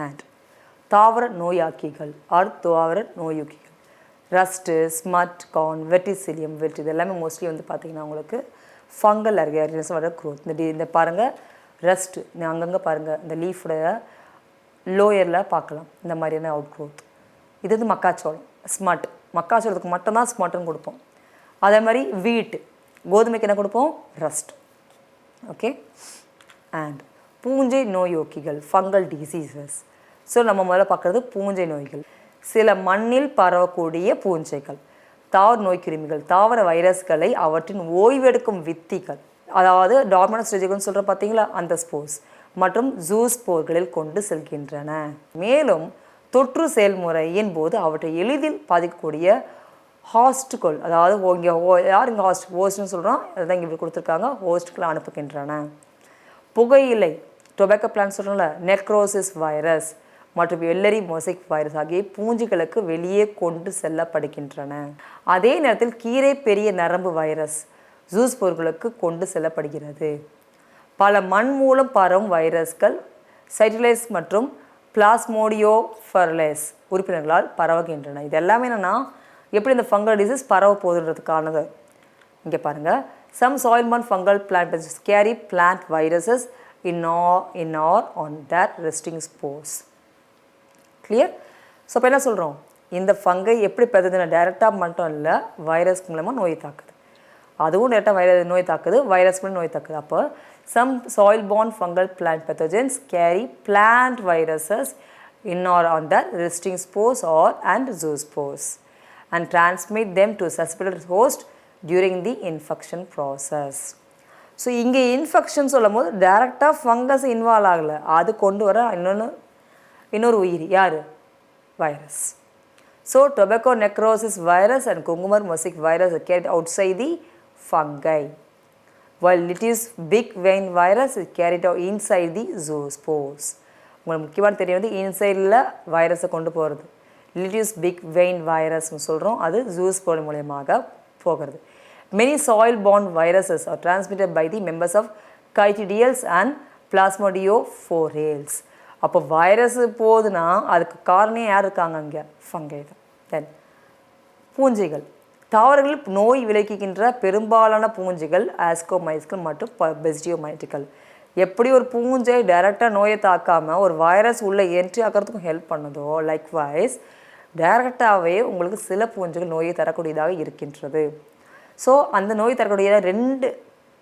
And தாவர நோயாக்கிகள் R தாவர நோயாக்கிகள். Rust, smut, corn, Verticillium, வெட் இது எல்லாமே mostly வந்து பார்த்திங்கன்னா உங்களுக்கு fungal organisms வர growth. இந்த பாருங்கள் ரஸ்ட்டு, அங்கங்கே பாருங்கள் இந்த லீஃபுடைய லோயரில் பார்க்கலாம் இந்த மாதிரியான அவுட் க்ரோத். இது வந்து மக்காச்சோளம் ஸ்மட், மக்காச்சோளத்துக்கு மட்டும்தான் ஸ்மட்டுன்னு கொடுப்போம். அதே மாதிரி வீட்டு, கோதுமைக்கு என்ன கொடுப்போம்? ரஸ்ட். ஓகே. அண்ட் பூஞ்சை நோயோக்கிகள் ஃபங்கல் டிசீசஸ். ஸோ நம்ம முதல்ல பார்க்குறது பூஞ்சை நோய்கள். சில மண்ணில் பரவக்கூடிய பூஞ்சைகள், தாவர நோய்க்கிருமிகள், தாவர வைரஸ்களை அவற்றின் ஓய்வெடுக்கும் வித்திகள், அதாவது டார்மனஸ் ஸ்டேஜ்னு சொல்கிற பார்த்தீங்களா அந்த ஸ்போர்ஸ் மற்றும் ஜூஸ்போர்களில் கொண்டு செல்கின்றன. மேலும் தொற்று செயல்முறையின் போது அவற்றை எளிதில் பாதிக்கக்கூடிய ஹாஸ்ட்கள், அதாவது இங்கே யார் இங்கே ஹோஸ்ட்னு சொல்கிறோம் அதுதான் இங்கே கொடுத்துருக்காங்க, ஹோஸ்ட்களை அனுப்புகின்றன. புகையிலை டொபாக்கோ பிளான்ட் சொல்கிறோம்ல, நெக்ரோசிஸ் வைரஸ் மற்றும் எல்லரி மொசைக் வைரஸ் ஆகிய பூஞ்சிகளுக்கு வெளியே கொண்டு செல்லப்படுகின்றன. அதே நேரத்தில் கீரை பெரிய நரம்பு வைரஸ் ஜூஸ்போர்களுக்கு கொண்டு செல்லப்படுகிறது. பல மண் மூலம் பரவும் வைரஸ்கள் சைட்டிலைஸ் மற்றும் பிளாஸ்மோடியோஃபர்லேஸ் உறுப்பினர்களால் பரவுகின்றன. இது எல்லாமே என்னென்னா எப்படி இந்த ஃபங்கல் டிசீஸ் பரவ போகுதுன்றதுக்கானது. இங்கே பாருங்கள், some சாயில்-borne fungal plant diseases carry plant viruses in or on their resting spores. Clear? So இப்போ என்ன சொல்கிறோம், இந்த ஃபங்கை எப்படி பெறுதுன்னா டைரெக்டாக மட்டும் இல்லை வைரஸ் மூலமாக நோய் தாக்குது, அதுவும் டேரெக்டாக நோய் தாக்குது, வைரஸ் மூலம் நோய் தாக்குது. அப்போ some சாயில்-borne fungal plant pathogens carry plant viruses in or on the resting spores or and zoospores and transmit them to susceptible host during the infection process. So இங்கே இன்ஃபெக்ஷன் சொல்லும் போது டேரெக்டாக ஃபங்கஸ் இன்வால்வ் ஆகலை, அது கொண்டு வர இன்னொரு உயிரி யார்? Virus. So tobacco necrosis virus and cucumber mosaic virus are carried outside the fungi, while litus big vein virus is carried out inside the zoospores. உங்களுக்கு முக்கியமான தெரியும் வந்து இன்சைடில் வைரஸை கொண்டு போகிறது லிட்டிஸ் பிக் வெயின் வைரஸ்னு சொல்கிறோம், அது ஜூஸ்போர் மூலயமாக போகிறது. Many soil-borne viruses are transmitted by the members of Chytidials and Plasmodiophorales. அப்போ வைரஸ் போகுதுன்னா அதுக்கு காரணம் யார் இருக்காங்க? அங்கே ஃபங்கை தான். தென் பூஞ்சைகள், தாவரங்களில் நோய் விளைவிக்கின்ற பெரும்பாலான பூஞ்சைகள் ஆஸ்கோமைஸ்கள் மற்றும் பெஸ்டியோமைட்டிகள். எப்படி ஒரு பூஞ்சை டைரெக்டாக நோயை தாக்காமல் ஒரு வைரஸ் உள்ளே என்ட்ரி ஆக்கிறதுக்கும் ஹெல்ப் பண்ணுதோ, லைக்வைஸ் டைரெக்டாகவே உங்களுக்கு சில பூஞ்சைகள் நோயை தரக்கூடியதாக இருக்கின்றது. ஸோ அந்த நோய் தரக்கூடிய 2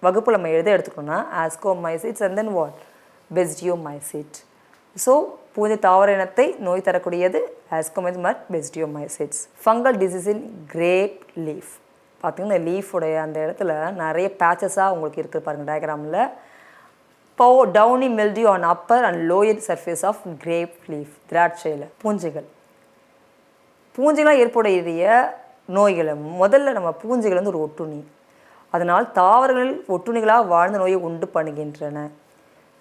வகுப்பு நம்ம எடுத்துக்கணும்னா ascomycetes and then what basidiomycete. So பூஞ்சை தாவர இனத்தை நோய் தரக்கூடியது ஆஸ்கோமைசிட்ஸ் மற்றும் basidiomycetes. Fungal disease in grape leaf. பார்த்திங்கன்னா லீஃபுடைய அந்த இடத்துல நிறைய பேச்சஸாக உங்களுக்கு இருக்குது பாருங்கள் டயக்ராமில். Downy mildew on upper and lower surface of grape leaf. திராட்சையில் பூஞ்சைகளாக ஏற்புடைய நோய்களை முதல்ல நம்ம பூஞ்சைகள் வந்து ஒரு ஒட்டுண்ணி, அதனால் தாவரங்களில் ஒட்டுண்ணிகளாக வாழ்ந்த நோயை உண்டு பண்ணுகின்றன.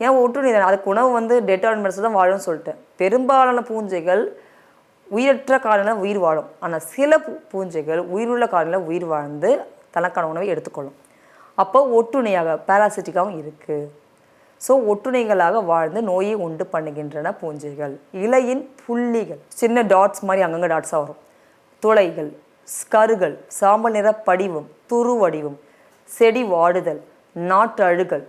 ஏன் ஒட்டுண்ணி தானே, அதுக்கு உணவு வந்து டெட்டால்மெண்ட்ஸ் தான் வாழும்னு சொல்லிட்டேன். பெரும்பாலான பூஞ்சைகள் உயிரற்ற காலங்களில் உயிர் வாழும், ஆனால் சில பூஞ்சைகள் உயிருள்ள காலங்களில் உயிர் வாழ்ந்து தனக்கான உணவை எடுத்துக்கொள்ளும். அப்போ ஒட்டுண்ணியாக பேராசிட்டிக்காகவும் இருக்குது. ஸோ ஒட்டுண்ணிகளாக வாழ்ந்து நோயை உண்டு பண்ணுகின்றன பூஞ்சைகள். இலையின் புள்ளிகள் சின்ன டாட்ஸ் மாதிரி அங்கங்கே டாட்ஸாக வரும். துளைகள், ஸ்கருகள், சாம்பல் நிற படிவம், துரு வடிவம், செடி வாடுதல், நாட்டு அழுகல்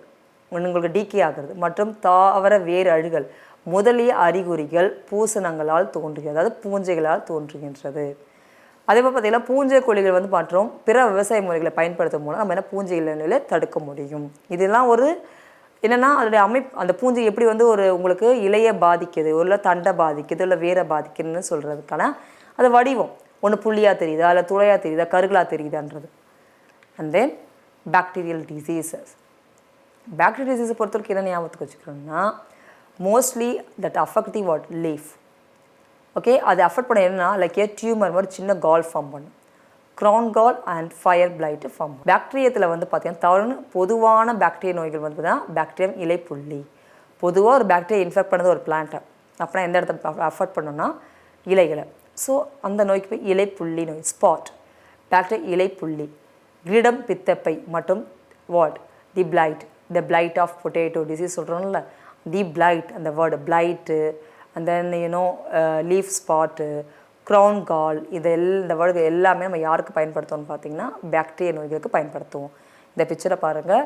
உங்களுக்கு டீக்கே ஆகிறது மற்றும் தாவர வேறு அழுகல் முதலிய அறிகுறிகள் பூசணங்களால் தோன்றுகிறது, அதாவது பூஞ்சைகளால் தோன்றுகின்றது. அதே மாதிரி பார்த்திங்கன்னா பூஞ்சை கொல்லிகள் வந்து மாற்றோம் பிற விவசாய முறைகளை பயன்படுத்தும் மூலம் நம்ம என்ன பூஞ்சைகளை தடுக்க முடியும். இதெல்லாம் ஒரு என்னென்னா அதோடைய அந்த பூஞ்சை எப்படி வந்து ஒரு உங்களுக்கு இலையை பாதிக்குது, இல்லை தண்டை பாதிக்குது, இல்லை வேரை பாதிக்குதுன்னு சொல்கிறதுக்கான அது வடிவம் ஒன்று புள்ளியாக தெரியுதா, இல்லை துளையாக தெரியுதா, கருகலாக தெரியுதான்றது. And then bacterial diseases. Bacterial டிசீஸை பொறுத்தவரைக்கும் என்ன ஞாபகத்துக்கு வச்சுக்கிறோம்னா mostly that affect the what leaf. Okay, அது அஃபெக்ட் பண்ண என்னன்னா லைக் ஏ டியூமர் மாதிரி சின்ன கால் ஃபார்ம் பண்ணும், crown gall and fire blight form. பாக்டீரியத்தில் வந்து பார்த்தீங்கன்னா தவறுன்னு பொதுவான பாக்டீரியா நோய்கள் வந்து தான் பாக்டீரியம் இலைப்புள்ளி. பொதுவாக ஒரு பாக்டீரியா இன்ஃபெக்ட் பண்ணது ஒரு பிளான்ட்டை அப்படின்னா எந்த இடத்த அஃபெக்ட் பண்ணோன்னா இலைகளை. ஸோ அந்த நோய்க்கு போய் இலைப்புள்ளி நோய் ஸ்பாட். பாக்டீரியா இலைப்புள்ளி, கிரீடம் பித்தப்பை மற்றும் what the blight, the blight of potato disease சொல்கிறோம்ல, தி பிளைட் அந்த word blight and then leaf spot, crown gall, இந்த வேர்டு எல்லாமே நம்ம யாருக்கு பயன்படுத்துவோம்னு பார்த்தீங்கன்னா பாக்டீரியா நோய்களுக்கு பயன்படுத்துவோம். இந்த பிக்சரை பாருங்கள்.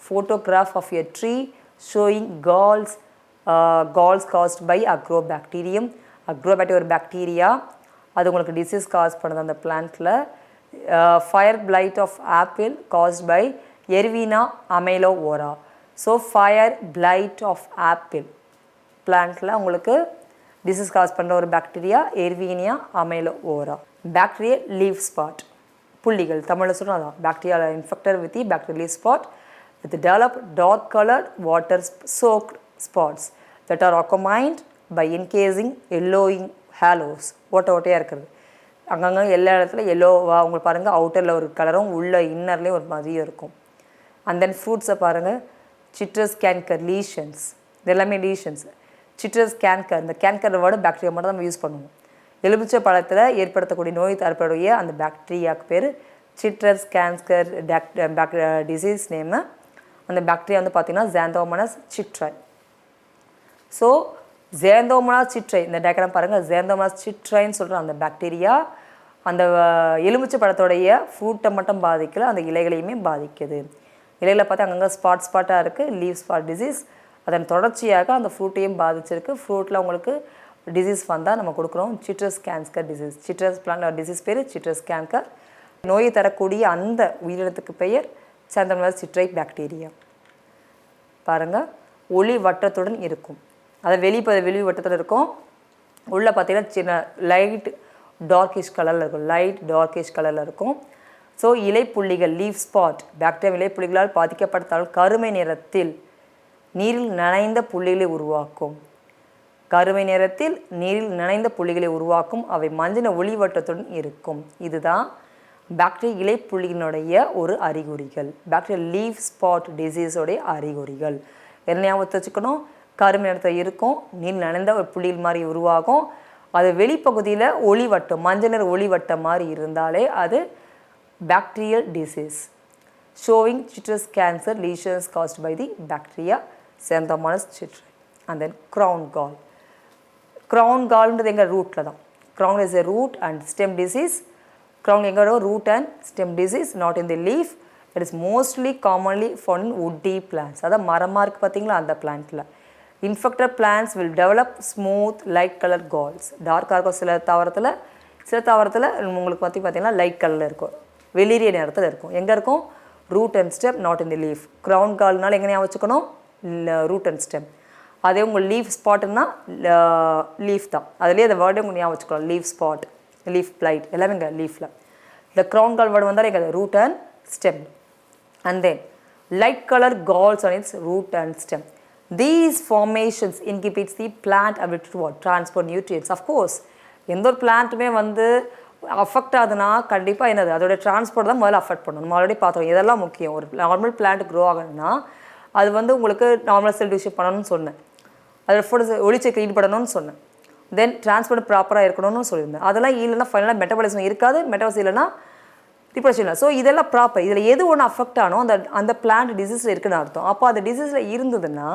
photograph of a tree showing galls caused by agrobacterium. agrobacterium ஒரு பாக்டீரியா, அது உங்களுக்கு டிசீஸ் காஸ் பண்ணுது அந்த பிளான்ட்டில். fire blight of apple caused by Yervina amylovora. So fire blight of apple பிளான்ட்டில் உங்களுக்கு டிசீஸ் காஸ் பண்ணுற ஒரு பாக்டீரியா எர்வீனியா அமைலோவோரா. பாக்டீரியா லீவ் ஸ்பாட், புள்ளிகள் தமிழில் சொல்கிறோம் அதான். Bacteria infected with bacteria leave spot with developed dark colored water soaked spots that are accompanied by encasing yellowing halos. ஓட்டையாக இருக்கிறது அங்கங்கே எல்லா இடத்துல எல்லோவாக உங்களுக்கு பாருங்கள். அவுட்டரில் ஒரு கலரும் உள்ள இன்னர்லேயும் ஒரு மாதிரியும் இருக்கும். அண்ட் தென் ஃப்ரூட்ஸை பாருங்கள். சிட்ரஸ் கேன்கர் லீஷன்ஸ், இது எல்லாமே லீஷன்ஸ். சிட்ரஸ் கேன்கர், இந்த கேன்கர் வேர்டு பாக்டீரியா மட்டும் தான் நம்ம யூஸ் பண்ணுவோம். எலுமிச்சை பழத்தில் ஏற்படுத்தக்கூடிய நோய் தரப்படைய அந்த பாக்டீரியாவுக்கு பேர் சிட்ரஸ் கேன்கர் டிசீஸ் நேமு. அந்த பாக்டீரியா வந்து பார்த்திங்கன்னா ஜாந்தோமோனாஸ் சிட்ரை. ஸோ ஜாந்தோமோனாஸ் சிட்ரை, இந்த டயக்ராம் பாருங்கள். ஜாந்தோமோனாஸ் சிட்ரைன்னு சொல்கிற அந்த பாக்டீரியா அந்த எலுமிச்சை பழத்தோடைய ஃப்ரூட்டை மட்டும் பாதிக்கல, அந்த இலைகளையுமே பாதிக்குது. இலையில் பார்த்தா அங்கங்கே ஸ்பாட்டாக இருக்குது, லீவ் ஸ்பாட் டிசீஸ். அதன் தொடர்ச்சியாக அந்த ஃப்ரூட்டையும் பாதிச்சிருக்கு. ஃப்ரூட்டில் உங்களுக்கு டிசீஸ் வந்தால் நம்ம கொடுக்குறோம் citrus canker disease. Citrus plant disease பேர் சிட்ரஸ் கேன்கர். நோயை தரக்கூடிய அந்த உயிரினத்துக்கு பெயர் சாந்தோமோனாஸ் சிட்ரை பாக்டீரியா. பாருங்கள், ஒளி வட்டத்துடன் இருக்கும். அதை வெளி வட்டத்தில் இருக்கும். உள்ளே பார்த்தீங்கன்னா சின்ன லைட் டார்க்கிஷ் கலரில் இருக்கும். லைட் டார்க்கிஷ் கலரில் இருக்கும். ஸோ இலைப்புள்ளிகள் லீவ் ஸ்பாட் பாக்டீரியா இலைப்புள்ளிகளால் பாதிக்கப்பட்டால் கருமை நிறத்தில் நீரில் நனைந்த புள்ளிகளை உருவாக்கும். கருமை நிறத்தில் நீரில் நனைந்த புள்ளிகளை உருவாக்கும். அவை மஞ்சள் ஒளிவட்டத்துடன் இருக்கும். இதுதான் பாக்டீரியா இலைப்புள்ளியினுடைய ஒரு அறிகுறிகள். பாக்டீரியா லீவ் ஸ்பாட் டிசீஸோடைய அறிகுறிகள் என்ன ஞாபகத்தை வச்சுக்கணும். கருமை நிறத்தில் இருக்கும், நீர் நனைந்த ஒரு புள்ளிகள் மாதிரி உருவாகும். அது வெளிப்பகுதியில் ஒளிவட்டம் மஞ்சள் நிற ஒளிவட்டம் மாதிரி இருந்தாலே அது bacterial disease. Showing citrus canker lesions caused by the bacteria Xanthomonas citri. And then crown gall. Crown கால்ன்றது எங்கள் ரூட்டில் தான். Crown is a root and stem disease. Crown எங்களோட root and stem disease, not in the leaf. It is mostly commonly for woody plants. அதான் மரமாக இருக்குது பார்த்தீங்களா அந்த பிளான்ட்டில். Infected plants will develop smooth light colour galls. டார்க்காக இருக்கும் சில தாவரத்தில் உங்களுக்கு பார்த்தீங்கன்னா லைட் கலரில் இருக்கும், வெளிரிய நேரத்தில் இருக்கும். எங்கே இருக்கும்? Root and stem, not in the leaf. Crown கால்னால எங்கே ஞாபகம் வச்சுக்கணும்? Root and stem. அதே உங்கள் லீஃப் ஸ்பாட்டுன்னா லீஃப் தான். அதுலேயே அந்த வேர்டே உங்களுக்கு ஞாபகம் வச்சுக்கலாம். லீஃப் ஸ்பாட், லீஃப் பிளைட் எல்லாமே இங்கே லீஃபில். இந்த க்ரௌன் கால் வேர்டு வந்தால் எங்கே root and stem. And then light colored galls on its root and stem. These formations inhibits the plant ability to transport nutrients. Of course, எந்த ஒரு பிளான்ட்டுமே வந்து அஃபெக்ட் ஆகுதுன்னா கண்டிப்பாக என்னது அதோடைய டிரான்ஸ்போர்ட் தான் முதல்ல அஃபெக்ட் பண்ணணும். நம்ம ஆல்ரெடி பார்த்தோம் இதெல்லாம் முக்கியம். ஒரு நார்மல் பிளான்ட் க்ரோ ஆகணும்னா அது வந்து உங்களுக்கு நார்மல் செல் டிவிஷன் பண்ணணும்னு சொன்னேன், அதோட ஃபுட் ஒளிச்சேர்க்கை ஈடுபடணும்னு சொன்னேன், தென் டிரான்ஸ்போர்ட் ப்ராப்பராக இருக்கணும்னு சொல்லியிருந்தேன். அதெல்லாம் இல்லைன்னா ஃபைனலாக மெட்டபாலிசம் இருக்காது, மெட்டபாலிசம் இல்லைன்னா ரிப்ரஷன் இல்லை. ஸோ இதெல்லாம் ப்ராப்பர். இதில் எது ஒன்று அஃபெக்ட் ஆனோ அந்த பிளான்ட் டிசீஸில் இருக்குன்னு அர்த்தம். அப்போ அந்த டிசீஸில் இருந்ததுன்னா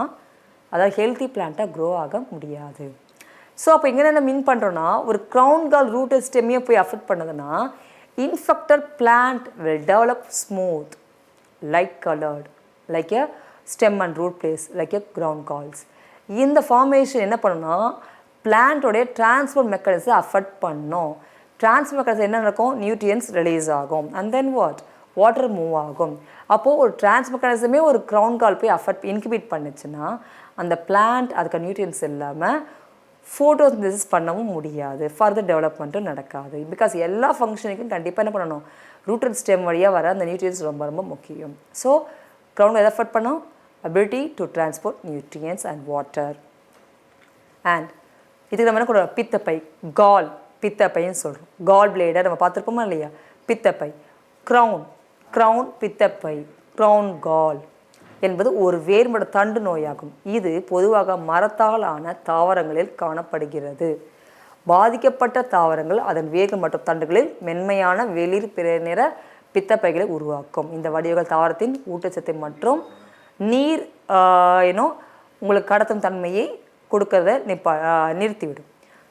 அதாவது ஹெல்த்தி பிளான்ட்டாக க்ரோ ஆக முடியாது. ஸோ அப்போ இங்கே என்ன மீன் பண்ணுறோன்னா ஒரு க்ரௌன் கால் ரூட் ஸ்டெம்மையை போய் அஃபெக்ட் பண்ணதுன்னா infected plant will develop smooth light coloured like a stem and root place like a crown galls. இந்த ஃபார்மேஷன் என்ன பண்ணுன்னா பிளான்ட்டோடைய டிரான்ஸ்போர்ட் மெக்கானிசத்தை அஃபெக்ட் பண்ணும். டிரான்ஸ்போர்ட் மெக்கானிசம் என்ன நடக்கும்? நியூட்ரியன்ஸ் ரிலீஸ் ஆகும் அண்ட் தென் வாட்டர் மூவ் ஆகும். அப்போது ஒரு டிரான்ஸ்போர்ட் மெக்கானிசமே ஒரு க்ரௌன் கால் போய் அஃபெக்ட் இன்கிபிட் பண்ணுச்சுன்னா அந்த பிளான்ட் அதுக்கு நியூட்ரியன்ஸ் இல்லாமல் ஃபோட்டோசிந்தசிஸ் பண்ணவும் முடியாது, ஃபர்தர் டெவலப்மெண்ட்டும் நடக்காது. பிகாஸ் எல்லா ஃபங்க்ஷனுக்கும் கண்டிப்பாக என்ன பண்ணணும்? ரூட் அண்ட் ஸ்டெம் வழியாக வர அந்த நியூட்ரியன்ஸ் ரொம்ப ரொம்ப முக்கியம். ஸோ க்ரௌன் எதை அஃபெக்ட் பண்ணும்? Ability to transport nutrients and water. And இதுக்கு நம்ம என்ன கொடுறோம்? பித்தப்பை, கால் பித்தப்பைன்னு சொல்கிறோம். கால் பிளேடை நம்ம பார்த்துருப்போமா இல்லையா? பித்தப்பை. க்ரௌன் பித்தப்பை, க்ரௌன் கால் என்பது ஒரு வேர்மட தண்டு நோயாகும். இது பொதுவாக மரத்தால் ஆன தாவரங்களில் காணப்படுகிறது. பாதிக்கப்பட்ட தாவரங்கள் அதன் வேர்கள் மற்றும் தண்டுகளில் மென்மையான வெளிர் நிற பித்தப்பைகளை உருவாக்கும். இந்த வடிவங்கள் தாவரத்தின் ஊட்டச்சத்தை மற்றும் நீர் உங்களுக்கு கடத்தும் தன்மையை கொடுக்கறத நிறுத்திவிடும்.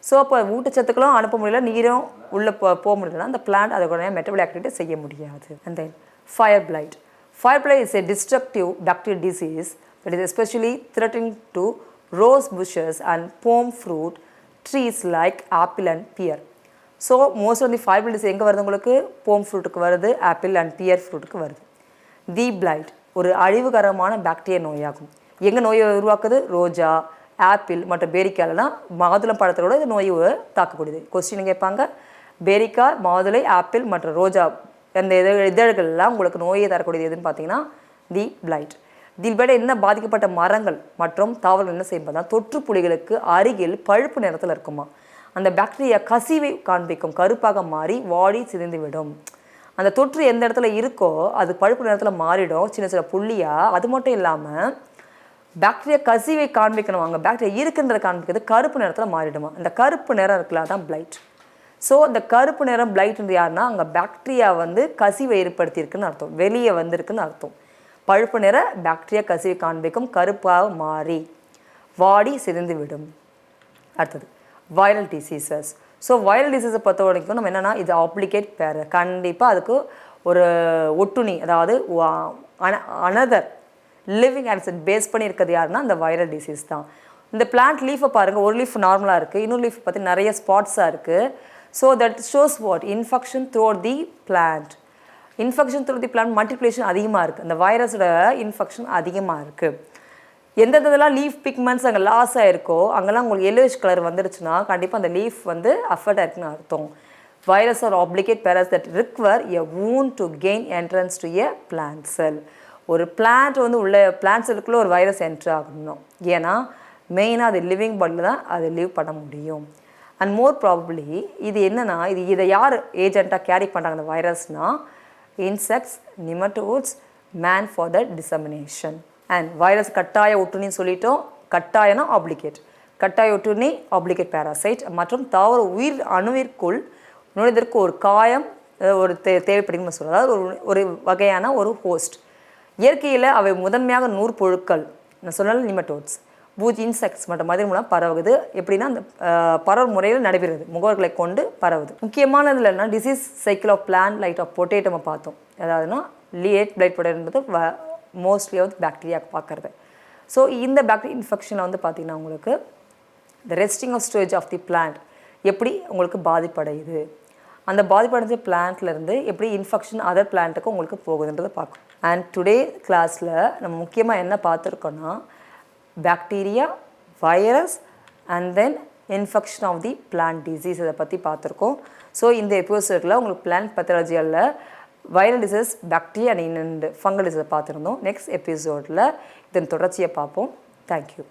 ஸோ அப்போ ஊட்டச்சத்துக்களும் அனுப்ப முடியல, நீரும் உள்ளே போக முடியலன்னா அந்த பிளான்ட் அதோட மெட்டபாலிக் ஆக்டிவிட்டி செய்ய முடியாது. And then fire flight. Fire blight is a destructive bacterial disease that is especially threatening to rose bushes and palm fruit trees like apple and pear. So most of the fire blight is எங்கே வருது உங்களுக்கு? palm fruitக்கு வருது, apple and pear fruitக்கு வருது. The blight ஒரு அழிவுகரமான bacteria நோயாகும். எங்கே நோயை உருவாக்குது? ரோஜா, ஆப்பிள் மற்றும் பேரிக்காயெல்லாம் மாதுளம் பழத்தோட இது நோயை தாக்கக்கூடியது. கொஸ்டின் கேட்பாங்க, பேரிக்காய், மாதுளை, ஆப்பிள் மற்றும் ரோஜா அந்த இதழ்கள்லாம் உங்களுக்கு நோயை தரக்கூடியது எதுன்னு பார்த்தீங்கன்னா தி பிளைட். தி பிளைட் என்ன பாதிக்கப்பட்ட மரங்கள் மற்றும் தாவரங்கள் என்ன செய்யும்போது தொற்றுப்புள்ளிகளுக்கு அருகில் பழுப்பு நிறத்தில் இருக்குமா. அந்த பாக்டீரியா கசிவை காண்பிக்கும், கருப்பாக மாறி வாடி சிதைந்து விடும். அந்த தொற்று எந்த இடத்துல இருக்கோ அது பழுப்பு நிறத்தில் மாறிடும், சின்ன சின்ன புள்ளியாக. அது மட்டும் இல்லாமல் பாக்டீரியா கசிவை காண்பிக்கணும், அங்கே பாக்டீரியா இருக்குன்றதை காண்பிக்கிறது கருப்பு நிறத்தில் மாறிடுமா. அந்த கருப்பு நிறம் இருக்குல்ல அதான் பிளைட். ஸோ இந்த கருப்பு நிறம் பிளைட்ன்றது யாருன்னா அங்கே பாக்டீரியா கசிவை ஏற்படுத்தியிருக்குன்னு அர்த்தம், வெளியே வந்திருக்குன்னு அர்த்தம். பழுப்பு நிற பாக்டீரியா கசிவை காண்பிக்கும், கருப்பாக மாறி வாடி சிதைந்து விடும். அடுத்தது வைரல் டிசீசஸ். ஸோ வைரல் டிசீஸை பொறுத்த வரைக்கும் நம்ம என்னென்னா இது ஆப்ளிகேட் பேர், கண்டிப்பாக அதுக்கு ஒரு ஒட்டுணி, அதாவது அனதர் லிவிங் ஆன்சன் பேஸ் பண்ணி இருக்கிறது யாருன்னா அந்த வைரல் டிசீஸ் தான். இந்த பிளான்ட் லீஃபை பாருங்கள், ஒரு லீஃப் நார்மலாக இருக்குது, இன்னொரு லீஃப் பார்த்து நிறைய ஸ்பாட்ஸாக இருக்குது. So that shows what? Infection throughout the plant. Infection throughout the plant multiplication அதிகமாக இருக்குது, அந்த வைரஸோட இன்ஃபெக்ஷன் அதிகமாக இருக்குது. எந்தெந்தெல்லாம் லீஃப் பிக்மெண்ட்ஸ் அங்கே லாஸ் ஆகிருக்கோ அங்கெல்லாம் உங்களுக்கு yellowish கலர் வந்துடுச்சுன்னா கண்டிப்பாக அந்த லீஃப் அஃபெக்ட் ஆயிருக்குன்னு அர்த்தம். Virus are obligate parasites that require a wound to gain entrance to a plant cell. ஒரு பிளான்ட் உள்ள பிளான்ட் செல்லுக்குள்ளே ஒரு வைரஸ் என்ட்ரு ஆகணும், ஏன்னா மெயினாக அது லிவிங் பாடியில் தான் அது லீவ் பண்ண முடியும். அண்ட் மோர் ப்ராபப்ளி இது என்னென்னா இதை யார் ஏஜெண்ட்டாக கேரி பண்ணுறாங்க அந்த வைரஸ்னால் insects, nematodes, man for the dissemination. And virus கட்டாய ஒட்டுணின்னு சொல்லிட்டோம், கட்டாயனா ஆப்ளிகேட், கட்டாய ஒட்டுண்ணி ஆப்ளிகேட் பேராசைட் மற்றும் தாவர உயிர் அணுவிற்குள் நுழைதற்கு ஒரு காயம் ஒரு தேவைப்படுதுன்னு சொல்கிறோம், அதாவது ஒரு வகையான ஒரு ஹோஸ்ட். இயற்கையில் அவை முதன்மையாக நூற்புழுக்கள், நான் சொன்னாலும் நிமட்டோட்ஸ், பூஜ் இன்செக்ட்ஸ் மற்றும் மதில் மூலம் பரவுது. எப்படின்னா அந்த பரவல் முறையில் நடைபெறுது, முகவர்களை கொண்டு பரவுது. முக்கியமானது இல்லைன்னா disease cycle of plant blight of potato நம்ம பார்த்தோம், அதாவதுன்னா லியேட் பிளைட் பொட்டேட்டோன்றது மோஸ்ட்லி பாக்டீரியா பார்க்குறது. ஸோ இந்த பாக்டீரியா இன்ஃபெக்ஷனில் பார்த்தீங்கன்னா உங்களுக்கு the resting of stage of the plant எப்படி உங்களுக்கு பாதிப்படையுது, அந்த பாதிப்படைஞ்ச பிளான்ட்லேருந்து எப்படி இன்ஃபெக்ஷன் அதர் பிளான்ட்டுக்கு உங்களுக்கு போகுதுன்றதை பார்க்கும். அண்ட் டுடே கிளாஸில் நம்ம முக்கியமாக என்ன பார்த்துருக்கோன்னா bacteria, virus and then infection of the plant disease இதை பற்றி பார்த்துருக்கோம். ஸோ இந்த எபிசோடில் உங்களுக்கு பிளான்ட் பெத்தாலஜியில் viral disease, bacteria and fungal டிசீஸை பார்த்துருந்தோம். நெக்ஸ்ட் எபிசோடில் இதன் தொடர்ச்சியை பார்ப்போம். தேங்க்யூ.